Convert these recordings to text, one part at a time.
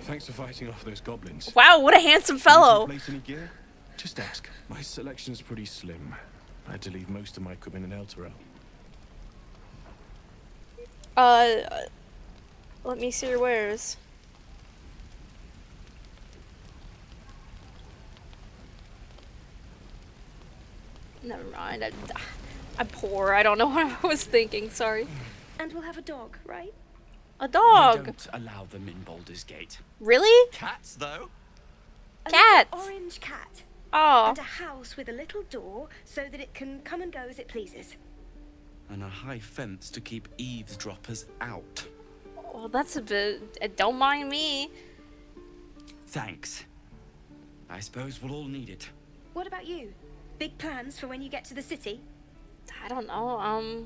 Thanks for fighting off those goblins. Wow, what a handsome fellow. Place any gear? Just ask. My selection's pretty slim. I had to leave most of my equipment in Elturel. Let me see your wares. Never mind. I'm poor. I don't know what I was thinking. Sorry. And we'll have a dog, right? A dog. We don't allow them in Baldur's Gate. Really? Cats, though. Cats. A little orange cat. Oh. And a house with a little door so that it can come and go as it pleases. And a high fence to keep eavesdroppers out. Well, that's a bit. Don't mind me. Thanks. I suppose we'll all need it. What about you? Big plans for when you get to the city? I don't know.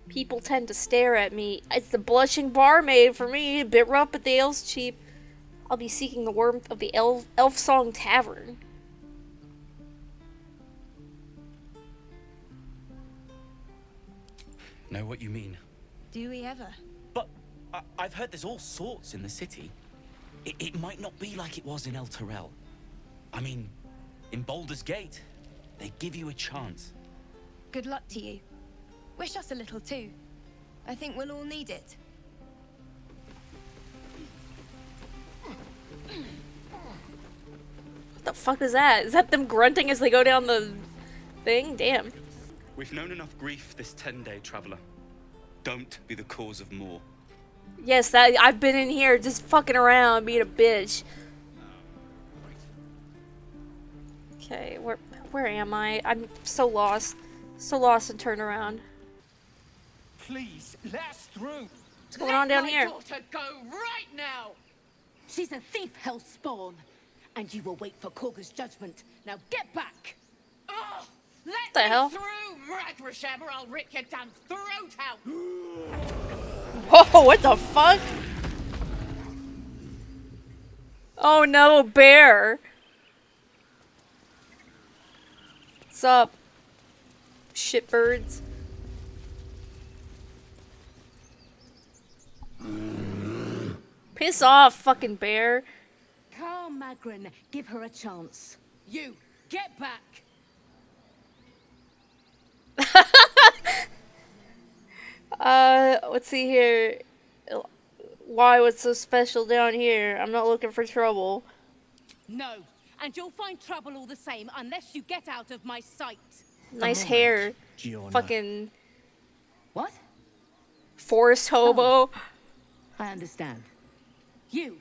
People tend to stare at me. It's the blushing barmaid for me. A bit rough, but the ale's cheap. I'll be seeking the warmth of the Elf Song Tavern. Know what you mean. Do we ever? But I've heard there's all sorts in the city. It might not be like it was in Elturel. I mean, in Baldur's Gate, they give you a chance. Good luck to you. Wish us a little too. I think we'll all need it. What the fuck is that? Is that them grunting as they go down the thing? Damn. We've known enough grief this 10-day traveler. Don't be the cause of more. Yes, I've been in here just fucking around, being a bitch. Okay, where am I? I'm so lost. So lost and turned around. Please, let us through. What's going on down here? Let my daughter go right now. She's a thief, hellspawn, and you will wait for Korga's judgment. Now get back. Oh, let the me hell? through, Ragrasham, or I'll rip your damn throat out. Whoa, what the fuck? Oh no, a bear. What's up? Shitbirds. Piss off, fucking bear. Carl Magrin, give her a chance. You, get back. Let's see here. Why, what's so special down here? I'm not looking for trouble. No, and you'll find trouble all the same unless you get out of my sight. Nice hair. Gianna. Fucking What? forest hobo. I understand. You.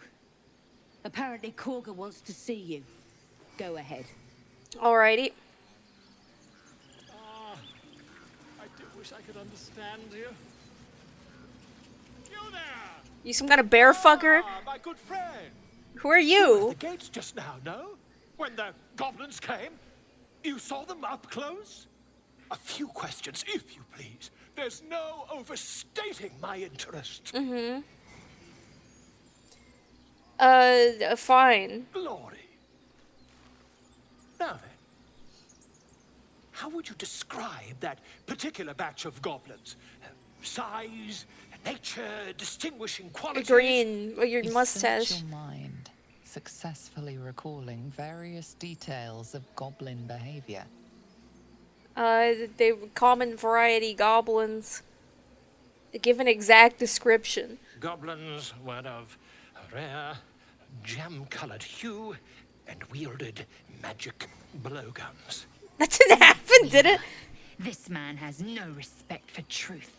Apparently Korga wants to see you. Go ahead. Alrighty. I do wish I could understand you. You there! You some kind of bear fucker? Ah, my good friend. Who are You were you? at the gates just now, no? When the goblins came? You saw them up close? A few questions, if you please. There's no overstating my interest. Fine. Glory. Now then, how would you describe that particular batch of goblins? Size, nature, distinguishing qualities? Green, with your You mustache. search your mind, successfully recalling various details of goblin behavior. They common variety goblins. Give an exact description. Goblins were of a rare, jam-colored hue and wielded magic blowguns. That didn't happen, did it? This man has no respect for truth.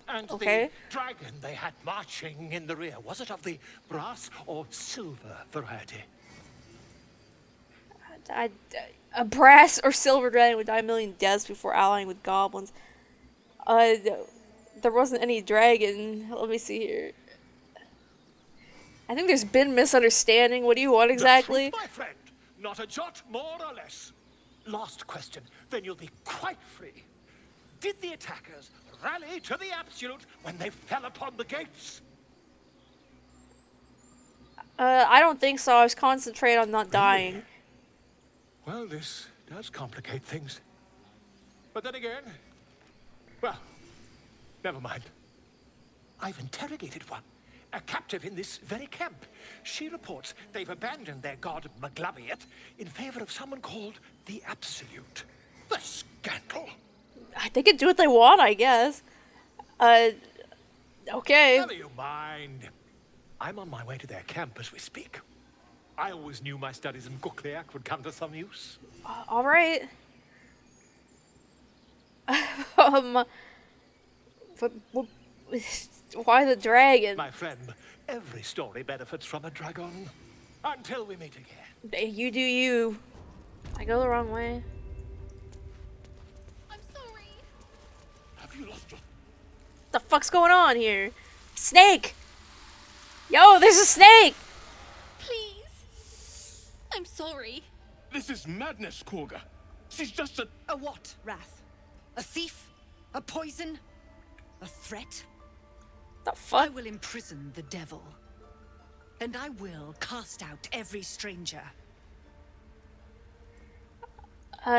And Okay. the dragon they had marching in the rear, was it of the brass or silver variety? A brass or silver dragon would die a million deaths before allying with goblins. There wasn't any dragon. Let me see here. I think there's been misunderstanding. What do you want exactly? The truth, my friend. Not a jot more or less. Last question, then you'll be quite free. Did the attackers rally to the absolute when they fell upon the gates? I don't think so. I was concentrating on not dying. Well, this does complicate things. But then again, well, never mind. I've interrogated one, a captive in this very camp. She reports they've abandoned their god Maglabiet in favor of someone called the Absolute. The scandal! They can do what they want, I guess. Okay. Never you mind. I'm on my way to their camp as we speak. I always knew my studies in Gukliak would come to some use. All right. But why the dragon? My friend, every story benefits from a dragon. Until we meet again. You do you. I go the wrong way. I'm sorry. Have you lost your... The fuck's going on here? Snake! Yo, there's a snake! Please. I'm sorry. This is madness, Korga. She's just a... A what, Wrath? A thief? A poison? A threat? The I fuck? will imprison the devil. And I will cast out every stranger.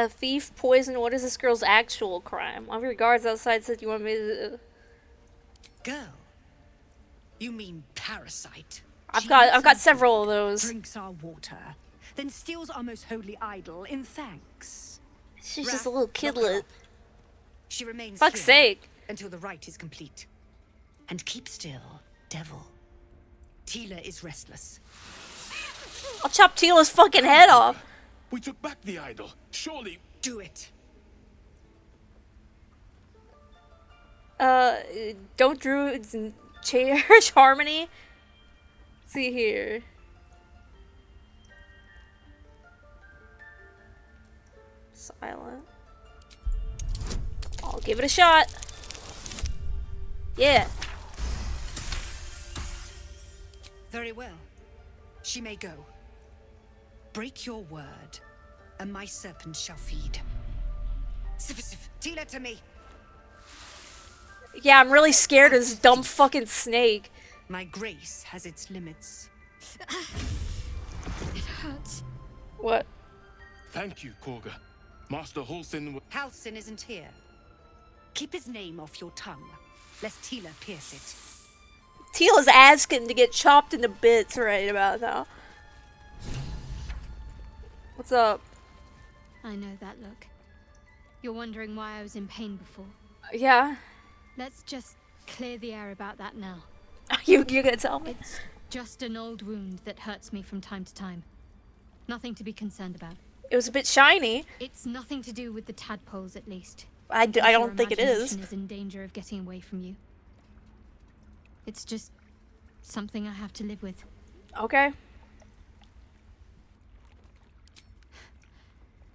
Thief, poison, what is this girl's actual crime? One of your guards outside said you want me to... Girl? You mean parasite? I've got several of those. Drinks our water, then steals our most holy idol in thanks. She's just Wrath, a little lock her kidlet. up. She remains Fuck's here sake. until the rite is complete. And keep still, devil. Tila is restless. I'll chop Tila's fucking head off. We took back the idol. Surely... Do it. Don't druids and cherish harmony? Let's see here. Silent. I'll give it a shot. Yeah. Very well. She may go. Break your word, and my serpent shall feed. Sif, Tila to me. Yeah, I'm really scared of this dumb fucking snake. My grace has its limits. It hurts. What? Thank you, Korga. Master Halsin... Halsin isn't here. Keep his name off your tongue, lest Tila pierce it. Tila's asking to get chopped into bits right about now. What's up? I know that look. You're wondering why I was in pain before. Yeah. Let's just clear the air about that now. You're gonna tell me? It's just an old wound that hurts me from time to time. Nothing to be concerned about. It was a bit shiny. It's nothing to do with the tadpoles, at least. I don't think it is. Your imagination is in danger of getting away from you. It's just something I have to live with. Okay.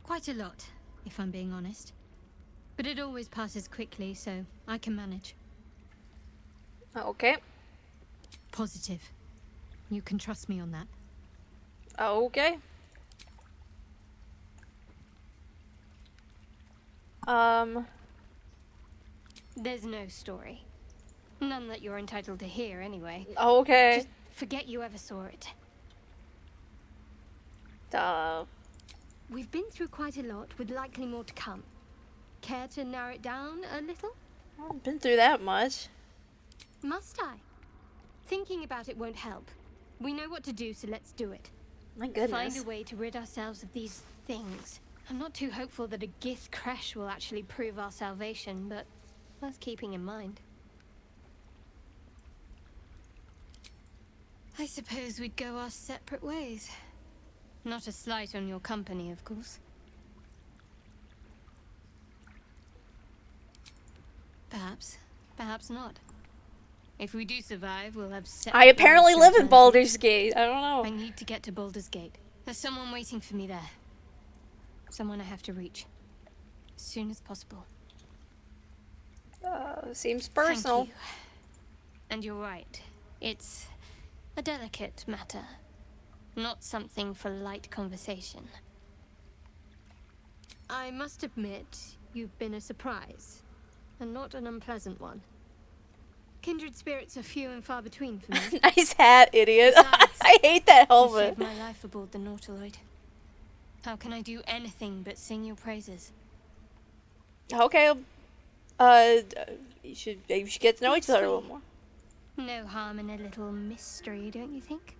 Quite a lot, if I'm being honest. But it always passes quickly, so I can manage. Okay. Positive. You can trust me on that. Okay. There's no story. None that you're entitled to hear, anyway. Okay. Just forget you ever saw it. We've been through quite a lot, with likely more to come. Care to narrow it down a little? I haven't been through that much. Must I? Thinking about it won't help. We know what to do, so let's do it. My goodness. Find a way to rid ourselves of these things. I'm not too hopeful that a Gith crash will actually prove our salvation, but worth keeping in mind. I suppose we'd go our separate ways. Not a slight on your company, of course. Perhaps. Perhaps not. If we do survive, we'll have separate I apparently lives to live in return to. Baldur's Gate. I don't know. I need to get to Baldur's Gate. There's someone waiting for me there. Someone I have to reach. As soon as possible. Seems personal. Thank you. And you're right. It's a delicate matter. Not something for light conversation. I must admit, you've been a surprise. And not an unpleasant one. Kindred spirits are few and far between for me. Nice hat, idiot. Besides, I hate that You helmet. saved my life aboard the Nautiloid. How can I do anything but sing your praises? Okay. You should get to know each other a little more. No harm in a little mystery, don't you think?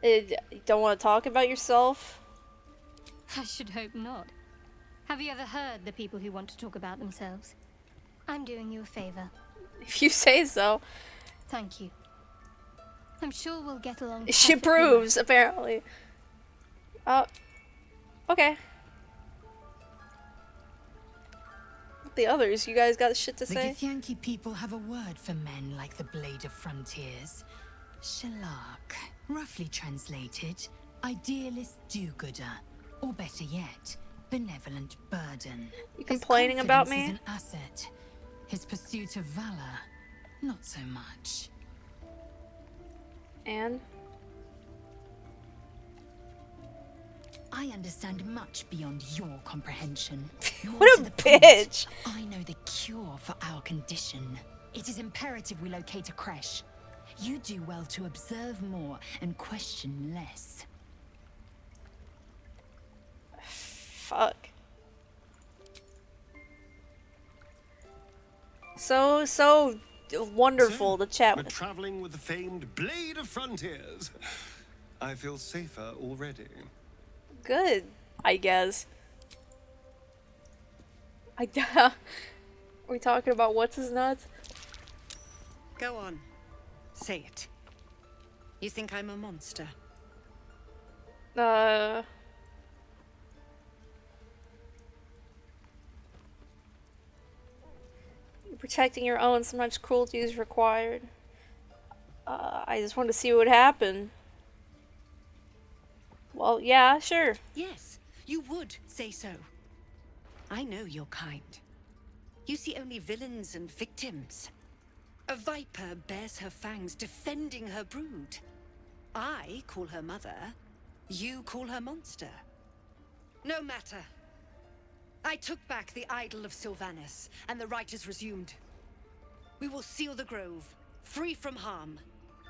You don't want to talk about yourself? I should hope not. Have you ever heard the people who want to talk about themselves? I'm doing you a favor. If you say so. Thank you. I'm sure we'll get along. She proves, apparently. Okay. The others, you guys got shit to The say? Githyanki people have a word for men like the Blade of Frontiers. Shalak. Roughly translated, idealist do-gooder. Or better yet, benevolent burden. You complaining about me? His confidence is an asset. His pursuit of valor, not so much. And? I understand much beyond your comprehension. What a bitch! I know the cure for our condition. It is imperative we locate a creche. You do well to observe more and question less. Fuck. So wonderful to chat We're with. traveling with the famed Blade of Frontiers. I feel safer already. Good, I guess. Are we talking about what's his nuts? Go on. Say it. You think I'm a monster? You're protecting your own, sometimes cruelty is required. I just wanted to see what would happen. Well, yeah, sure. Yes, you would say so. I know your kind. You see only villains and victims. A viper bears her fangs defending her brood. I call her mother. You call her monster. No matter. I took back the idol of Sylvanus, and the rite is resumed. We will seal the grove, free from harm,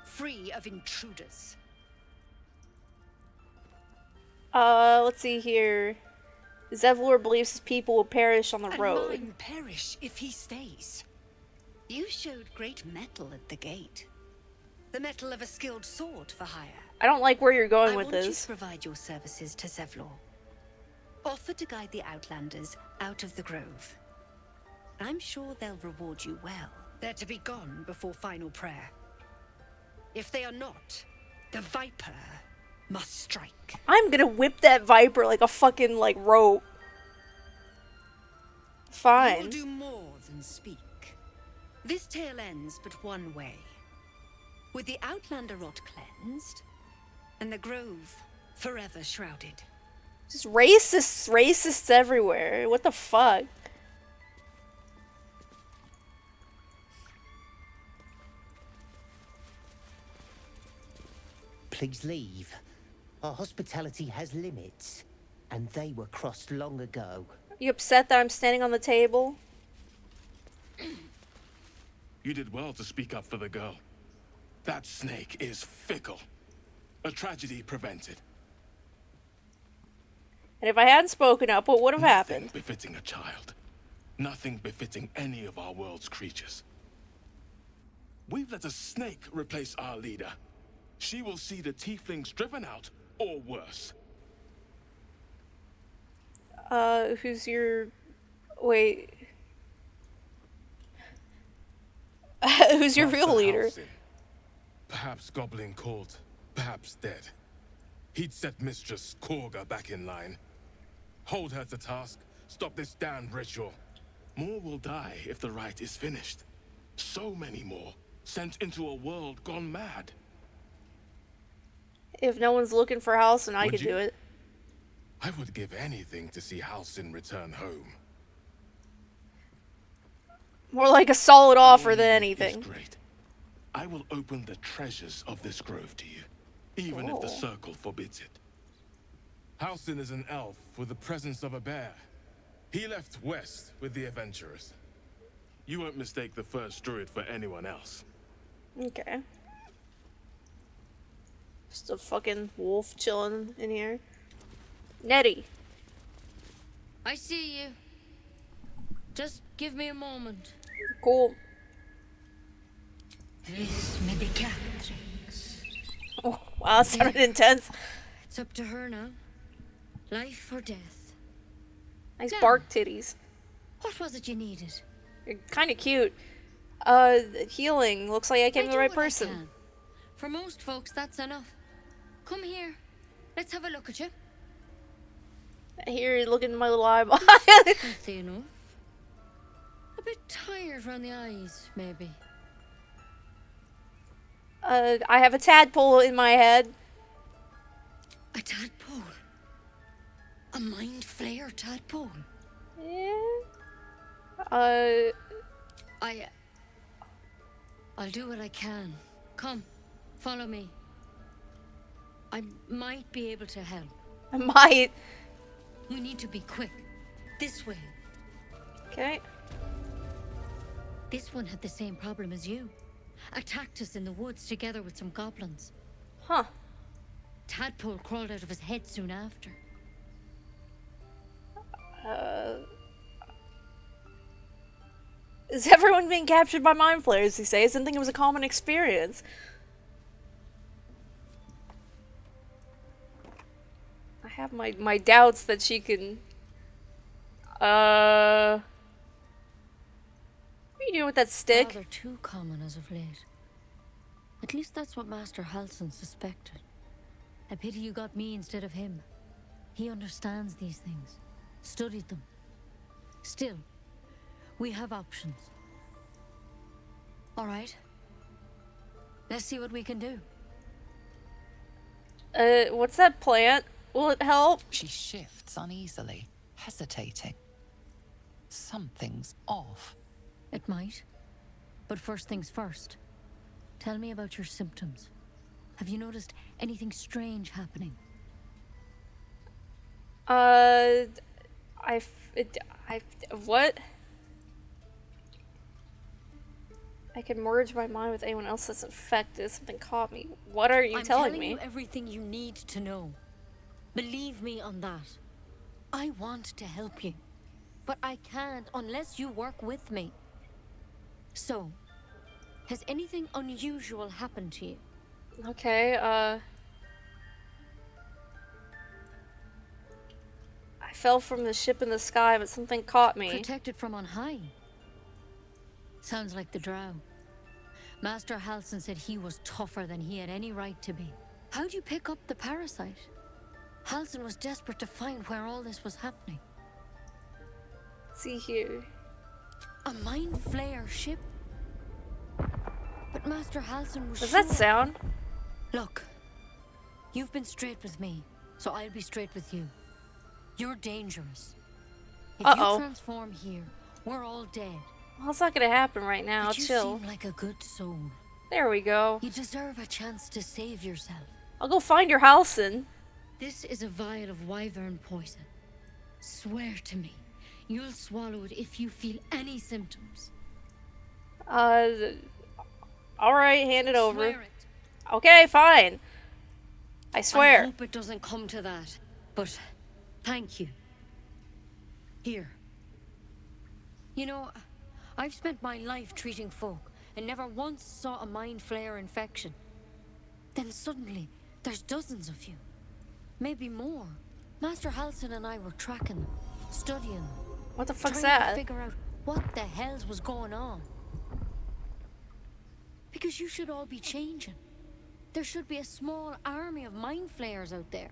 free of intruders. Let's see here. Zevlor believes his people will perish on the road. And mine perish if he stays. You showed great mettle at the gate. The mettle of a skilled sword for hire. I don't like where you're going with I want you this. to provide your services to Zevlor. Offer to guide the Outlanders out of the grove. I'm sure they'll reward you well. They're to be gone before final prayer. If they are not, the Viper must strike. I'm gonna whip that viper like a fucking, like, rope. You Fine. will do more than speak. This tale ends but one way. With the Outlander rot cleansed, and the grove forever shrouded. Just racists everywhere. What the fuck? Please leave. Our hospitality has limits, and they were crossed long ago. You upset that I'm standing on the table? You did well to speak up for the girl. That snake is fickle. A tragedy prevented. And if I hadn't spoken up, what would have happened? Nothing befitting a child. Nothing befitting any of our world's creatures. We've let a snake replace our leader. She will see the tieflings driven out, or worse. Who's your... Wait. Who's your real leader? Halsin. Perhaps goblin called, perhaps dead. He'd set Mistress Korga back in line. Hold her to task, stop this damned ritual. More will die if the rite is finished. So many more, sent into a world gone mad. If no one's looking for Halsin, I Would could you? do it. I would give anything to see Halsin return home. More like a solid offer than Is anything. great. I will open the treasures of this grove to you, even if the Oh. circle forbids it. Halsin is an elf with the presence of a bear. He left west with the adventurers. You won't mistake the first druid for anyone else. Okay. Just a fucking wolf chilling in here. Nettie. I see you. Just give me a moment. Cool. Vis medicatrix. Oh, wow, that sounded intense. It's up to her now. Life or death. Nice Now, bark titties. What was it you needed? You're kind of cute. Healing. Looks like I came to the right person. Can. For most folks, that's enough. Come here. Let's have a look at you. Here, look at my little eyeball. Healthy enough. A bit tired around the eyes, maybe. I have a tadpole in my head. A tadpole? A mind flayer tadpole? Yeah. I'll do what I can. Come, follow me. I might be able to help. I might. We need to be quick. This way. Okay. This one had the same problem as you. Attacked us in the woods together with some goblins. Huh. Tadpole crawled out of his head soon after. Is everyone being captured by mind flayers, he says? I didn't think it was a common experience. I have my doubts that she can... What are you doing with that stick? Rather too common as of late. At least that's what Master Halsin suspected. A pity you got me instead of him. He understands these things. Studied them. Still, we have options. All right. Let's see what we can do. What's that plant? Will it help? She shifts uneasily, hesitating. Something's off. It might. But first things first. Tell me about your symptoms. Have you noticed anything strange happening? What? I can merge my mind with anyone else that's infected. Something caught me. What are you telling me? I'm telling you everything you need to know. Believe me on that. I want to help you, but I can't unless you work with me. So, has anything unusual happened to you? Okay, I fell from the ship in the sky, but something caught me. Protected from on high. Sounds like the drow. Master Halsin said he was tougher than he had any right to be. How'd you pick up the parasite? Halsin was desperate to find where all this was happening. Let's see here. A mind flayer ship? But Master Halsin was Does sure. that sound? Look, you've been straight with me, so I'll be straight with you. You're dangerous. If you transform here, we're all dead. Well, it's not gonna happen right now. But you Chill. seem like a good soul. There we go. You deserve a chance to save yourself. I'll go find your Halsin. This is a vial of wyvern poison. Swear to me, you'll swallow it if you feel any symptoms. Alright, hand it over. Swear it. Okay, fine. I swear. I hope it doesn't come to that, but thank you. Here. You know, I've spent my life treating folk and never once saw a mind flayer infection. Then suddenly, there's dozens of you. Maybe more. Master Halsin and I were tracking them, studying them. What the fuck's trying that? to figure out what the hells was going on. Because you should all be changing. There should be a small army of mind flayers out there.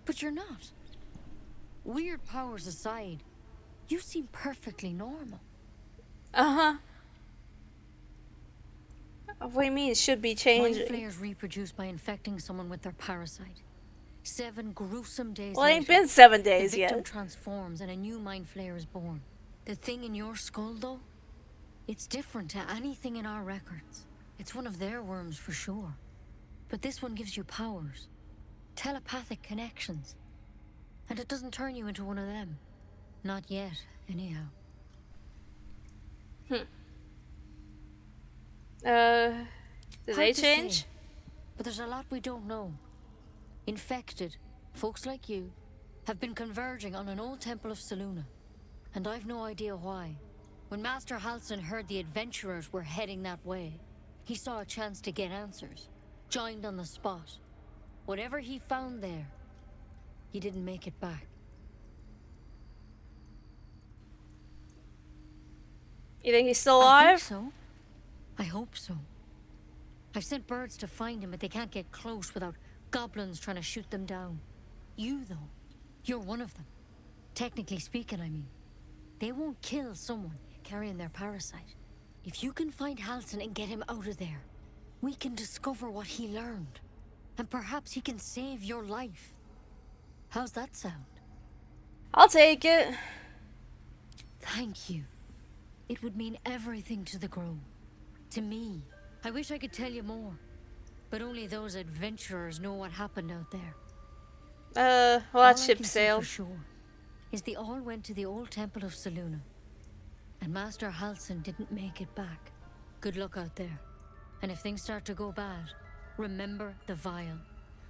But you're not. Weird powers aside, you seem perfectly normal. Uh-huh. What do you mean it should be changing? Mind flayers reproduce by infecting someone with their parasite. 7 gruesome days Well, it ain't later, been 7 days the victim yet. transforms and a new mind flayer is born. The thing in your skull, though, it's different to anything in our records. It's one of their worms for sure. But this one gives you powers. Telepathic connections. And it doesn't turn you into one of them. Not yet, anyhow. Did they Hard to change? say, but there's a lot we don't know. Infected, folks like you, have been converging on an old temple of Selûne. And I've no idea why. When Master Halsin heard the adventurers were heading that way, He saw a chance to get answers. Joined on the spot. Whatever he found there, he didn't make it back. You think he's still I alive? think so. I hope so. I've sent birds to find him, but they can't get close without goblins trying to shoot them down. You, though, you're one of them. Technically speaking, I mean. They won't kill someone carrying their parasite. If you can find Halsin and get him out of there, we can discover what he learned. And perhaps he can save your life. How's that sound? I'll take it. Thank you. It would mean everything to the Grove. To me. I wish I could tell you more. But only those adventurers know what happened out there. Well, that ship sailed. For sure is they all went to the old temple of Selûne. And Master Halsin didn't make it back. Good luck out there. And if things start to go bad, remember the vial.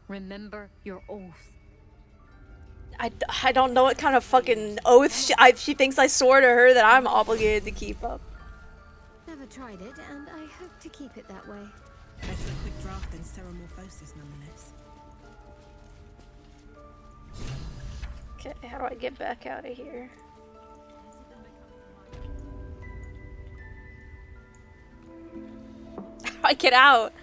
Remember your oath. I don't know what kind of fucking oath she thinks I swore to her that I'm obligated to keep up. Never tried it, and I hope to keep it that way. Better a quick draft than ceremorphosis, nonetheless. Okay, how do I get back out of here? How do I get out?